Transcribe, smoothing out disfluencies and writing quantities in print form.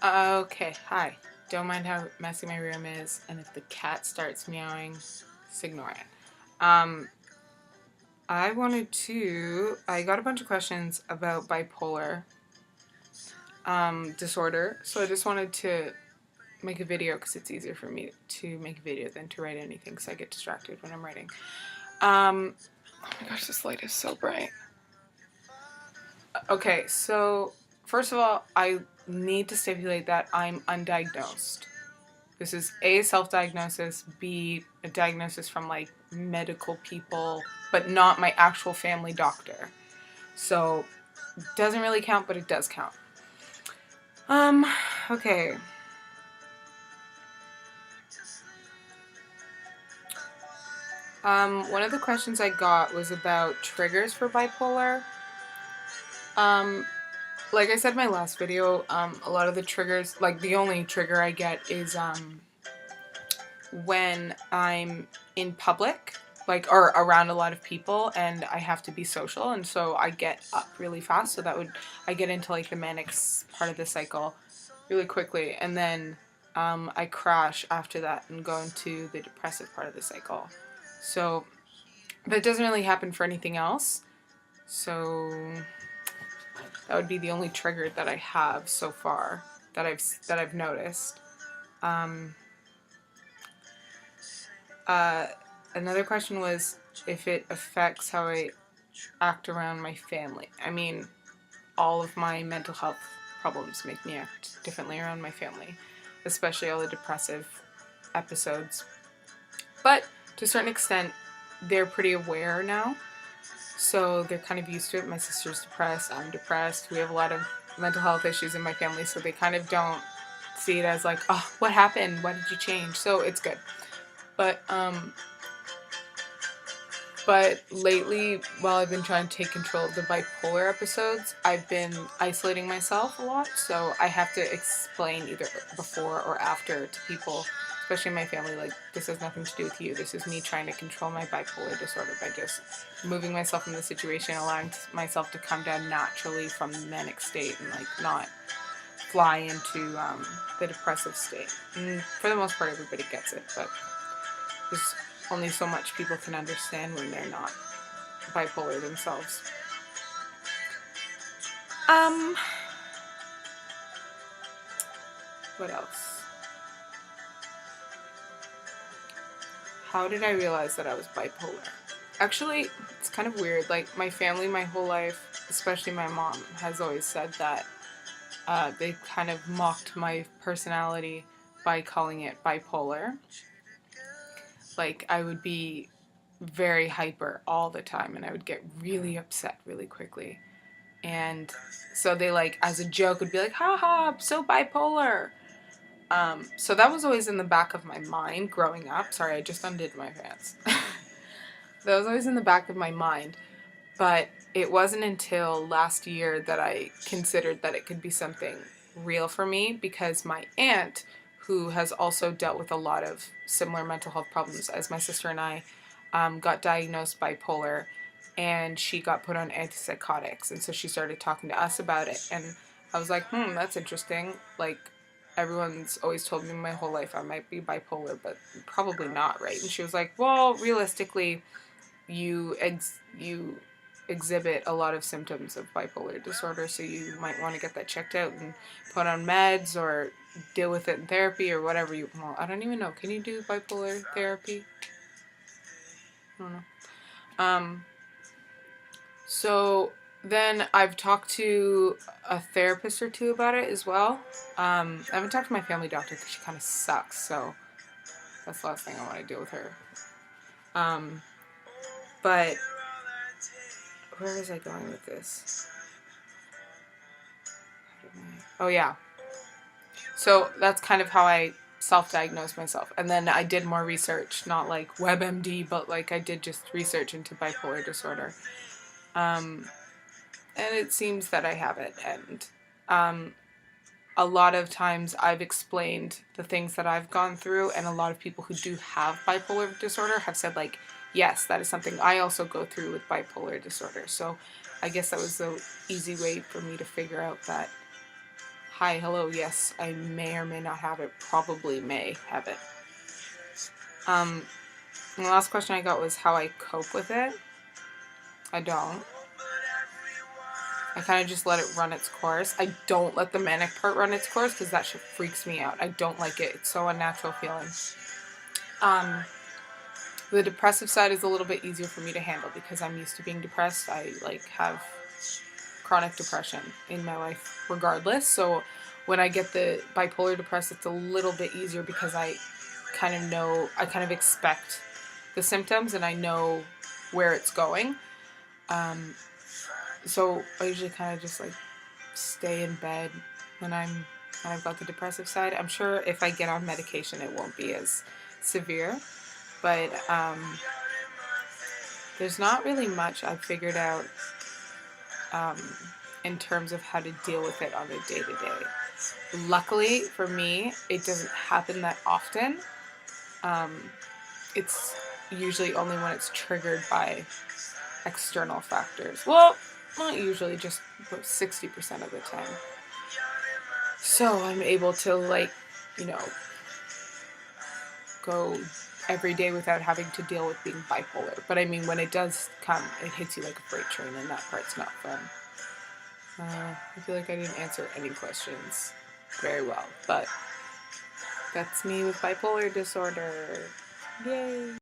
Okay, hi. Don't mind how messy my room is, and if the cat starts meowing, just ignore it. Um, I got a bunch of questions about bipolar disorder, so I just wanted to make a video because it's easier for me to make a video than to write anything because I get distracted when I'm writing. Oh my gosh, this light is so bright. Okay, so first of all, I need to stipulate that I'm undiagnosed. This is A, self-diagnosis, B, a diagnosis from like medical people, but not my actual family doctor. So doesn't really count, but it does count. Um, okay. One of the questions I got was about triggers for bipolar. Um, like I said in my last video, a lot of the triggers, like the only trigger I get is when I'm in public, like, or around a lot of people and I have to be social, and so I get up really fast. So I get into like the manic part of the cycle really quickly, and then I crash after that and go into the depressive part of the cycle. So, but it doesn't really happen for anything else. So that would be the only trigger that I have so far that I've noticed. Um, Uh, Another question was if it affects how I act around my family. I mean, all of my mental health problems make me act differently around my family, especially all the depressive episodes. But to a certain extent, they're pretty aware now, so they're kind of used to it. My sister's depressed, I'm depressed, we have a lot of mental health issues in my family, so they kind of don't see it as like, oh, what happened? Why did you change? So it's good. But But lately, while I've been trying to take control of the bipolar episodes, I've been isolating myself a lot. So I have to explain either before or after to people, especially my family, like, this has nothing to do with you. This is me trying to control my bipolar disorder by just moving myself in the situation, allowing myself to come down naturally from the manic state and, like, not fly into the depressive state. And for the most part, everybody gets it, but there's only so much people can understand when they're not bipolar themselves. Um, what else? How did I realize that I was bipolar? Actually, it's kind of weird. Like, my family, my whole life, especially my mom, has always said that they kind of mocked my personality by calling it bipolar. Like, I would be very hyper all the time and I would get really upset really quickly. And so they, like, as a joke would be like, haha, I'm so bipolar. So that was always in the back of my mind growing up. Sorry, I just undid my pants. That was always in the back of my mind. But it wasn't until last year that I considered that it could be something real for me, because my aunt, who has also dealt with a lot of similar mental health problems as my sister and I, got diagnosed bipolar, and she got put on antipsychotics, and so she started talking to us about it, and I was like, that's interesting. Like, everyone's always told me my whole life I might be bipolar, but probably not, right? And she was like, well, realistically, you exhibit a lot of symptoms of bipolar disorder, so you might want to get that checked out and put on meds or deal with it in therapy or whatever you. Well, I don't even know. Can you do bipolar therapy? I don't know. So then I've talked to a therapist or two about it as well. I haven't talked to my family doctor because she kind of sucks, so that's the last thing I want to deal with her. But where was I going with this? Oh yeah. So that's kind of how I self-diagnosed myself. And then I did more research, not like WebMD, but like I did just research into bipolar disorder. And it seems that I have it. And a lot of times I've explained the things that I've gone through, and a lot of people who do have bipolar disorder have said, like, yes, that is something I also go through with bipolar disorder. So I guess that was the easy way for me to figure out that Hi, hello, yes, I may or may not have it, probably may have it. And the last question I got was how I cope with it. I don't. I kind of just let it run its course. I don't let the manic part run its course because that shit freaks me out. I don't like it. It's so unnatural feeling. The depressive side is a little bit easier for me to handle because I'm used to being depressed. I have chronic depression in my life regardless. So when I get the bipolar depressed, it's a little bit easier because I kind of expect the symptoms and I know where it's going. So I usually kind of just stay in bed when I've got the depressive side. I'm sure if I get on medication, it won't be as severe, but there's not really much I've figured out in terms of how to deal with it on a day-to-day. Luckily for me, it doesn't happen that often. It's usually only when it's triggered by external factors. Well, not usually, just about 60% of the time. So I'm able to go every day without having to deal with being bipolar. But I mean, when it does come, it hits you like a freight train, and that part's not fun. I feel like I didn't answer any questions very well, but that's me with bipolar disorder. Yay!